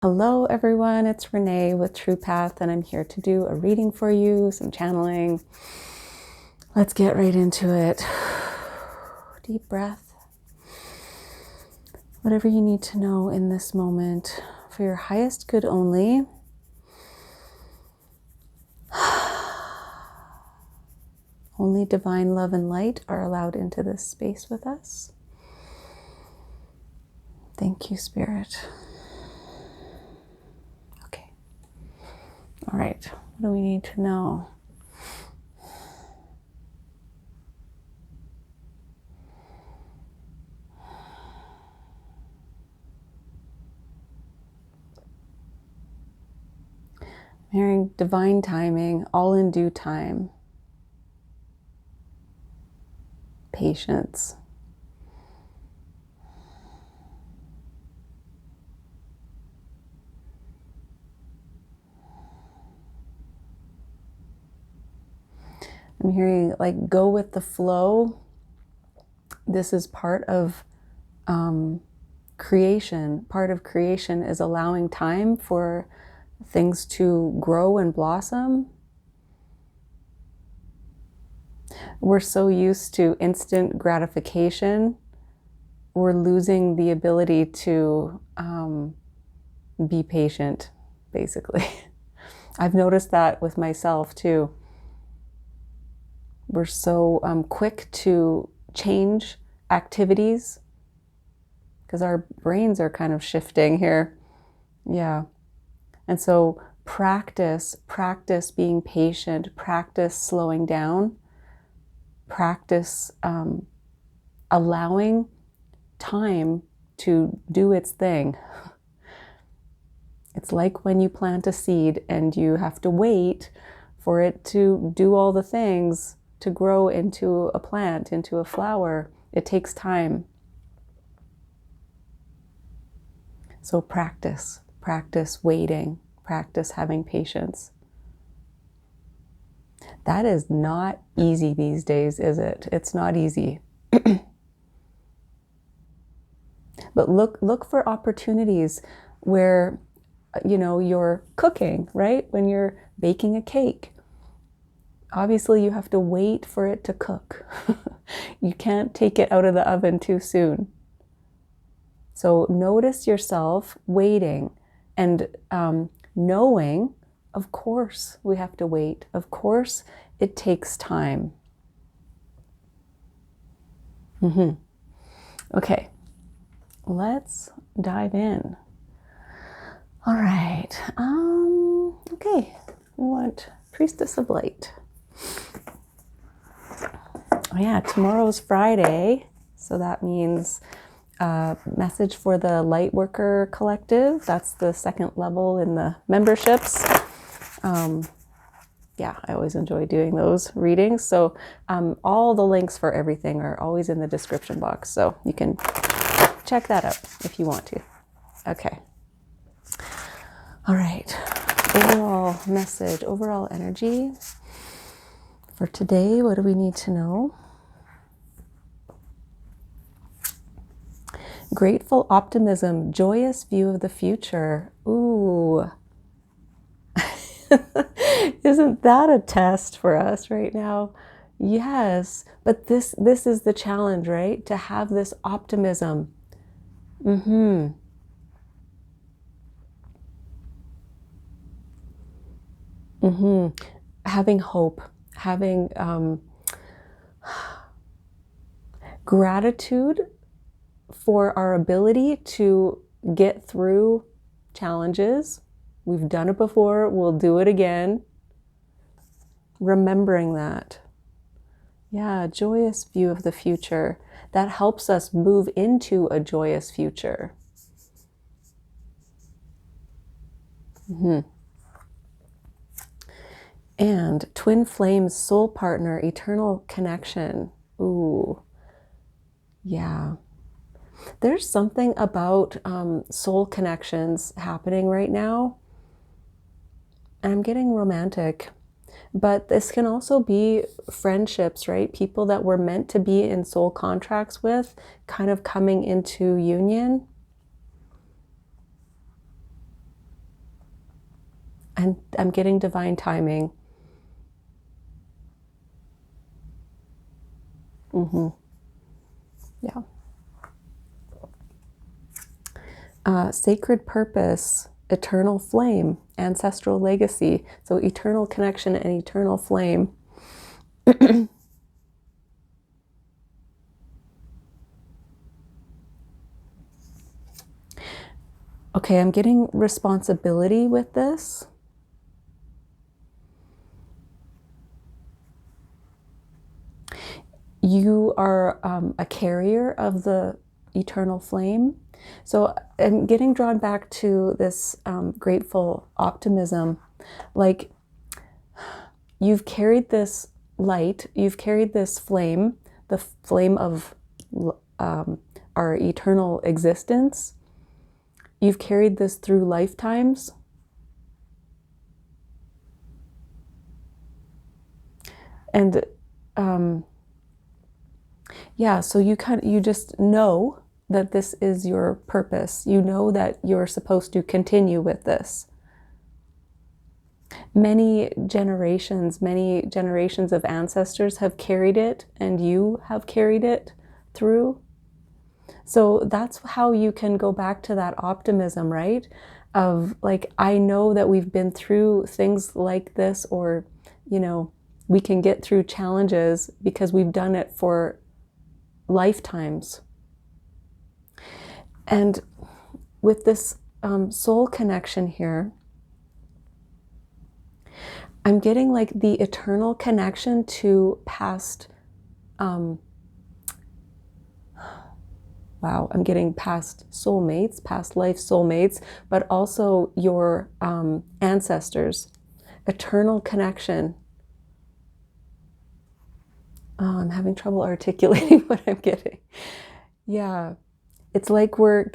Hello everyone, it's Renee with True Path, and I'm here to do a reading for you, some channeling. Let's get right into it. Deep breath. Whatever you need to know in this moment, for your highest good only. Only divine love and light are allowed into this space with us. Thank you, Spirit. Okay. All right. What do we need to know? I'm hearing divine timing, all in due time. Patience. I'm hearing like go with the flow. This is part of creation. Part of creation is allowing time for things to grow and blossom. We're so used to instant gratification, we're losing the ability to be patient, basically. I've noticed that with myself too. We're so quick to change activities because our brains are kind of shifting here. Yeah. And so practice being patient, practice slowing down, practice allowing time to do its thing. It's like when you plant a seed and you have to wait for it to do all the things to grow into a plant, into a flower. It takes time. So practice waiting, practice having patience. That is not easy these days, is it? It's not easy. But look for opportunities where, you know, you're cooking, right? When you're baking a cake. Obviously, you have to wait for it to cook. You can't take it out of the oven too soon. So notice yourself waiting and knowing, of course, we have to wait. Of course, it takes time. Okay, let's dive in. All right. Okay, we want Priestess of Light. Oh yeah, tomorrow's Friday, so that means message for the Lightworker Collective. That's the second level in the memberships. Yeah, I always enjoy doing those readings. So all the links for everything are always in the description box, so you can check that out if you want to. Okay. All right. Overall message, overall energy for today. What do we need to know? Grateful optimism, joyous view of the future. Ooh. Isn't that a test for us right now? Yes, but this is the challenge, right? To have this optimism. Having hope, having gratitude for our ability to get through challenges. We've done it before, we'll do it again. Remembering that. Yeah, joyous view of the future. That helps us move into a joyous future. And twin flames, soul partner, eternal connection. Ooh, yeah. There's something about soul connections happening right now. And I'm getting romantic. But this can also be friendships, right? People that we're meant to be in soul contracts with, kind of coming into union. And I'm getting divine timing. Yeah. Sacred purpose, eternal flame, ancestral legacy. So eternal connection and eternal flame. Okay, I'm getting responsibility with this. You are a carrier of the eternal flame. So I'm getting drawn back to this grateful optimism. Like, you've carried this light, you've carried this flame, the flame of our eternal existence. You've carried this through lifetimes. And yeah, so you just know that this is your purpose. You know that you're supposed to continue with this. Many generations of ancestors have carried it, and you have carried it through. So that's how you can go back to that optimism, right? Of like, I know that we've been through things like this, or, we can get through challenges because we've done it for lifetimes. And with this soul connection here, I'm getting like the eternal connection to past, wow, I'm getting past soulmates, past life soulmates, but also your ancestors, eternal connection. Oh, I'm having trouble articulating what I'm getting. Yeah, it's like we're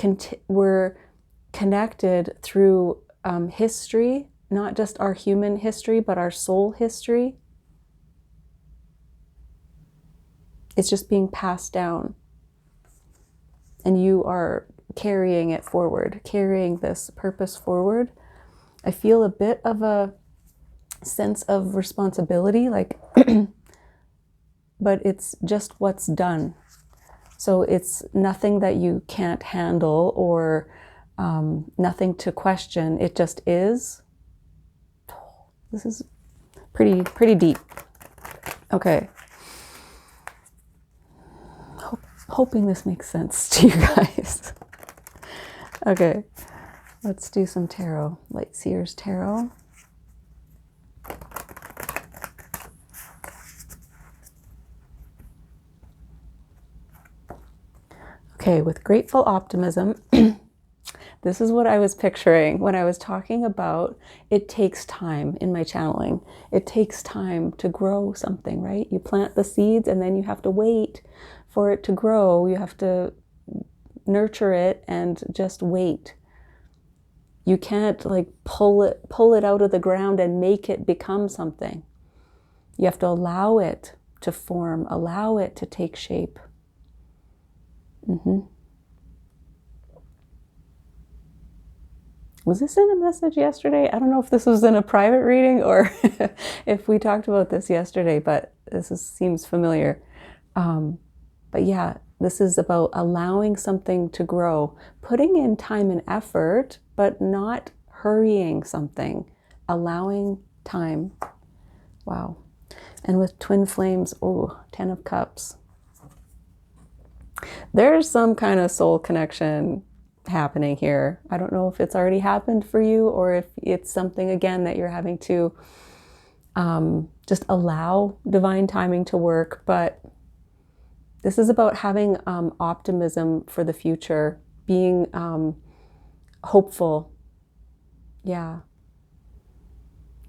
connected through history, not just our human history, but our soul history. It's just being passed down. And you are carrying it forward, carrying this purpose forward. I feel a bit of a sense of responsibility, like, but it's just what's done. So it's nothing that you can't handle or nothing to question. It just is. This is pretty deep. Okay. Hoping this makes sense to you guys. Okay, let's do some tarot. Light Seers Tarot. Okay, with grateful optimism, this is what I was picturing when I was talking about it takes time in my channeling. It takes time to grow something, right? You plant the seeds and then you have to wait for it to grow. You have to nurture it and just wait. You can't like pull it out of the ground and make it become something. You have to allow it to form, allow it to take shape. Was this in a message yesterday? I don't know if this was in a private reading or if we talked about this yesterday, but seems familiar. But yeah, this is about allowing something to grow, putting in time and effort, but not hurrying something, allowing time. Wow. And with twin flames, oh, 10 of Cups. There's some kind of soul connection happening here. I don't know if it's already happened for you or if it's something, again, that you're having to just allow divine timing to work. But this is about having optimism for the future, being hopeful. Yeah.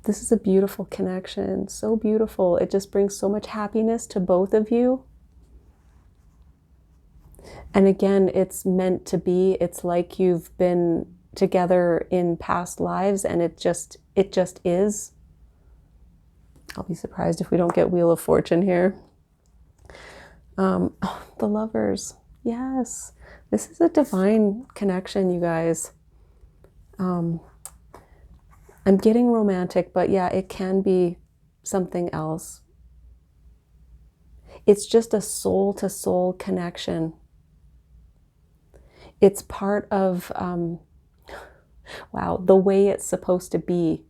This is a beautiful connection. So beautiful. It just brings so much happiness to both of you. And again, it's meant to be. It's like you've been together in past lives and it just is. I'll be surprised if we don't get Wheel of Fortune here. The Lovers. Yes. This is a divine connection, you guys. I'm getting romantic, but yeah, it can be something else. It's just a soul-to-soul connection. It's part of, wow, the way it's supposed to be.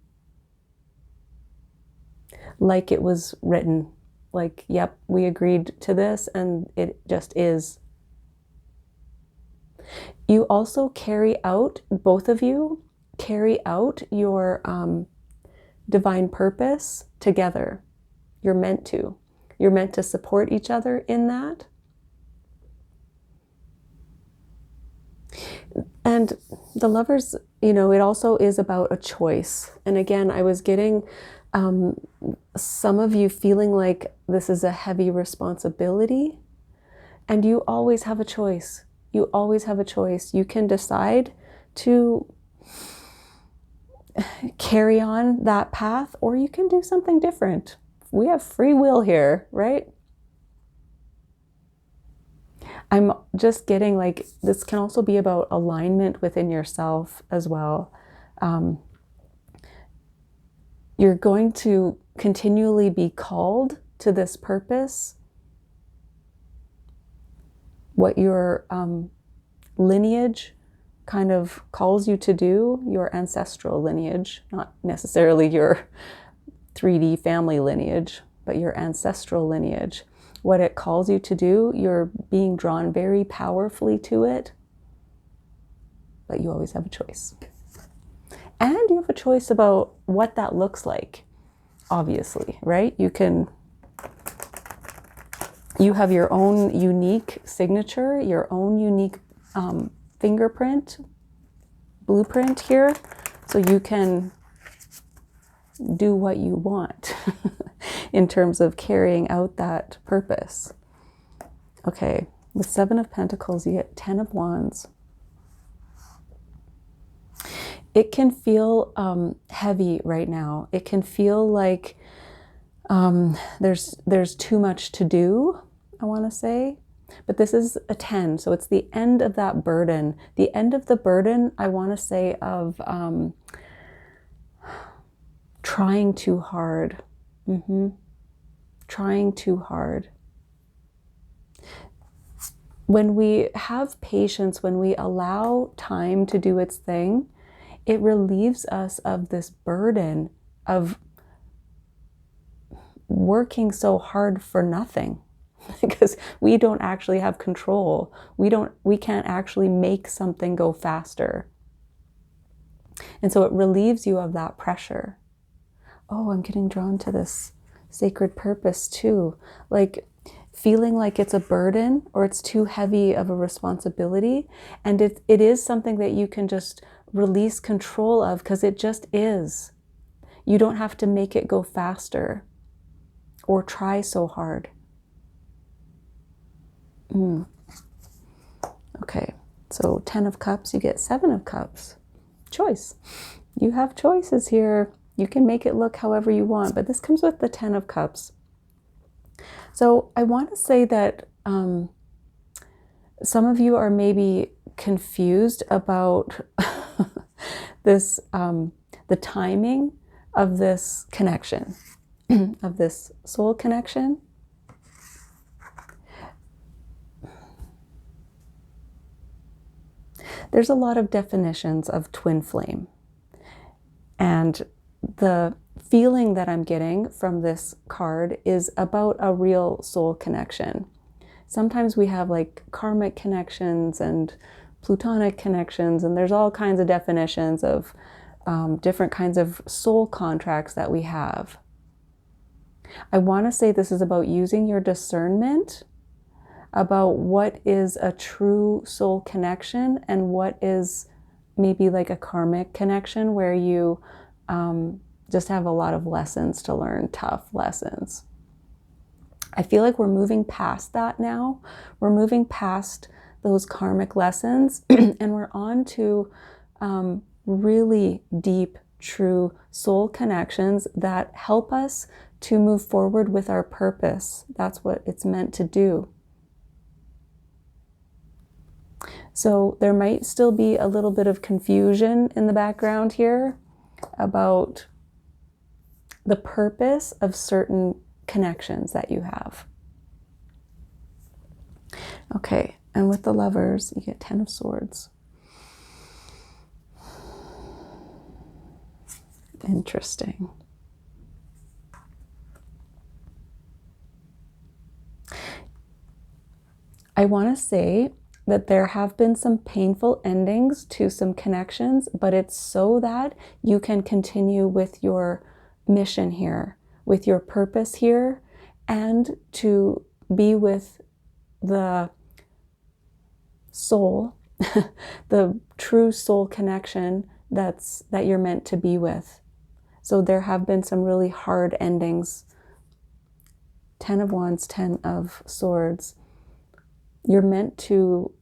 Like it was written. Like, yep, we agreed to this and it just is. You also carry out, both of you, carry out your divine purpose together. You're meant to. You're meant to support each other in that. And the Lovers, you know, it also is about a choice. And again, I was getting some of you feeling like this is a heavy responsibility, and you always have a choice. You always have a choice. You can decide to carry on that path, or you can do something different. We have free will here, right? I'm just getting like this can also be about alignment within yourself as well. You're going to continually be called to this purpose. What your lineage kind of calls you to do, your ancestral lineage, not necessarily your 3D family lineage, but your ancestral lineage. What it calls you to do, you're being drawn very powerfully to it, but you always have a choice. And you have a choice about what that looks like, obviously, right? You have your own unique signature, your own unique fingerprint, blueprint here, so you can do what you want in terms of carrying out that purpose. Okay, with 7 of Pentacles, you get 10 of Wands. It can feel heavy right now. It can feel like there's too much to do, I want to say. But this is a 10, so it's the end of that burden. The end of the burden, I want to say, of trying too hard. Trying too hard. When we have patience, when we allow time to do its thing, it relieves us of this burden of working so hard for nothing. Because we don't actually have control. We can't actually make something go faster. And so it relieves you of that pressure. Oh, I'm getting drawn to this sacred purpose too. Like feeling like it's a burden or it's too heavy of a responsibility. And it is something that you can just release control of because it just is. You don't have to make it go faster or try so hard. Okay, so 10 of Cups, you get 7 of Cups. Choice. You have choices here. You can make it look however you want, but this comes with the 10 of Cups. So I want to say that some of you are maybe confused about this, the timing of this connection, of this soul connection. There's a lot of definitions of twin flame. And the feeling that I'm getting from this card is about a real soul connection. Sometimes we have like karmic connections and plutonic connections, and there's all kinds of definitions of different kinds of soul contracts that we have. I want to say this is about using your discernment about what is a true soul connection and what is maybe like a karmic connection where you just have a lot of lessons to learn, tough lessons. I feel like we're moving past that now. We're moving past those karmic lessons and we're on to really deep, true soul connections that help us to move forward with our purpose. That's what it's meant to do. So there might still be a little bit of confusion in the background here. about the purpose of certain connections that you have. Okay, and with the Lovers, you get 10 of Swords. Interesting. I want to say that there have been some painful endings to some connections, but it's so that you can continue with your mission here, with your purpose here, and to be with the soul, the true soul connection that you're meant to be with. So there have been some really hard endings. 10 of Wands, 10 of Swords. You're meant to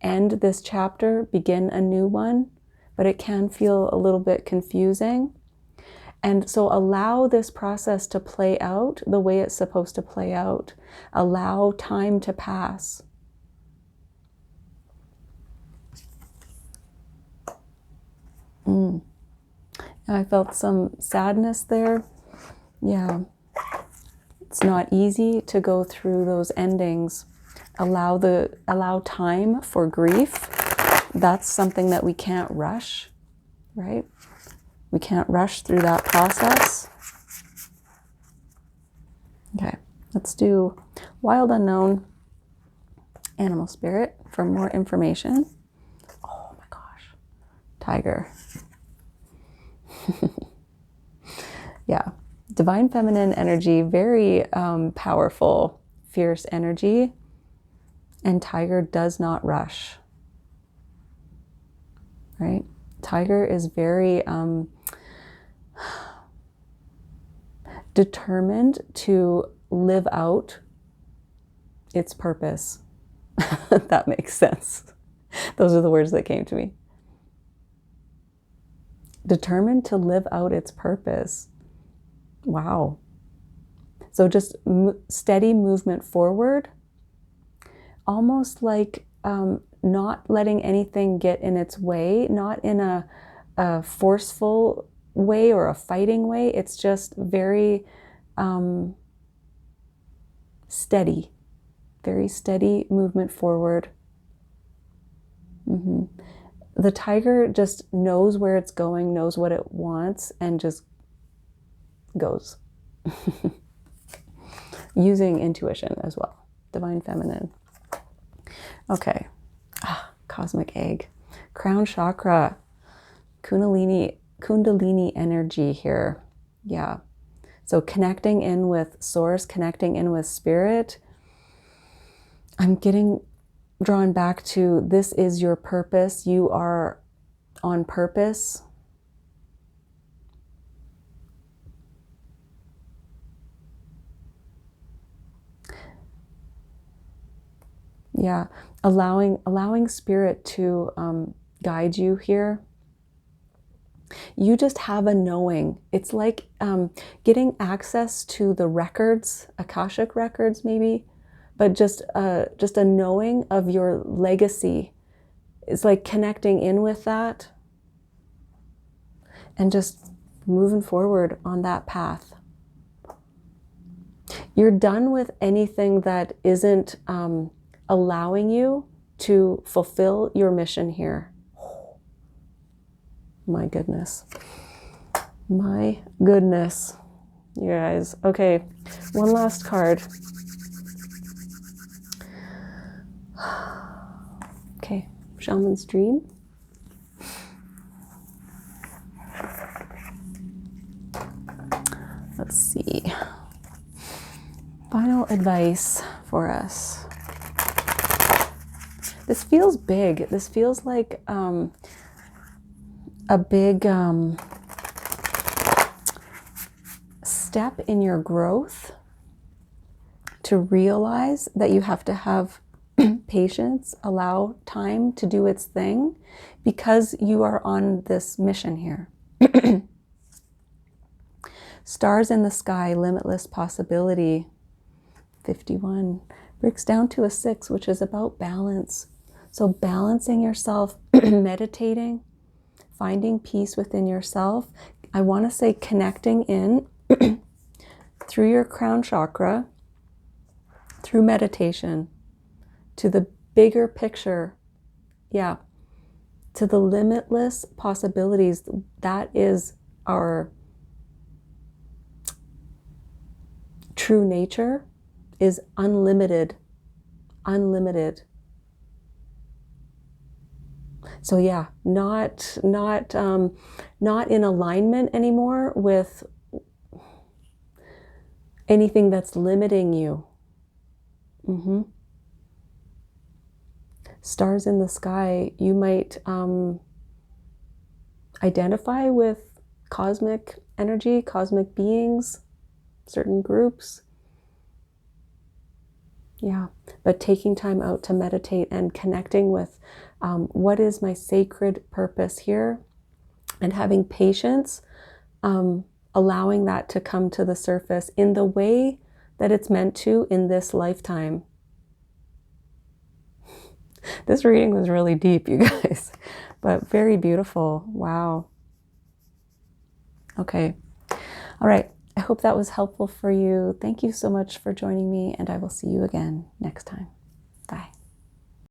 end this chapter, begin a new one, but it can feel a little bit confusing. And so allow this process to play out the way it's supposed to play out. Allow time to pass. I felt some sadness there. Yeah. It's not easy to go through those endings. Allow time for grief. That's something that we can't rush, right? We can't rush through that process. Okay, let's do Wild Unknown Animal Spirit for more information. Oh my gosh, Tiger. Yeah, Divine Feminine energy, very powerful, fierce energy. And Tiger does not rush, right? Tiger is very determined to live out its purpose. That makes sense. Those are the words that came to me. Determined to live out its purpose. Wow. So just steady movement forward, almost like not letting anything get in its way, not in a forceful way or a fighting way. It's just very steady, very steady movement forward. The tiger just knows where it's going, knows what it wants, and just goes. Using intuition as well. Divine Feminine. Okay. Cosmic Egg. Crown Chakra. Kundalini energy here. Yeah. So connecting in with Source, connecting in with Spirit. I'm getting drawn back to this is your purpose. You are on purpose. Yeah, allowing Spirit to guide you here. You just have a knowing. It's like getting access to the records, Akashic records maybe, but just a knowing of your legacy. It's like connecting in with that and just moving forward on that path. You're done with anything that isn't allowing you to fulfill your mission here. My goodness. My goodness. You guys. Okay, one last card. Okay, Shaman's Dream. Let's see. Final advice for us. This feels big. This feels like a big step in your growth to realize that you have to have patience, allow time to do its thing because you are on this mission here. Stars in the Sky, Limitless Possibility. 51 breaks down to a 6, which is about balance. So balancing yourself, meditating, finding peace within yourself, I want to say connecting in through your crown chakra, through meditation, to the bigger picture. Yeah. To the limitless possibilities. That is our true nature, is unlimited. Unlimited. So yeah, not in alignment anymore with anything that's limiting you. Stars in the sky, you might identify with cosmic energy, cosmic beings, certain groups. Yeah, but taking time out to meditate and connecting with what is my sacred purpose here, and having patience, allowing that to come to the surface in the way that it's meant to in this lifetime. This reading was really deep, you guys, but very beautiful. Wow. Okay. All right. I hope that was helpful for you. Thank you so much for joining me, and I will see you again next time.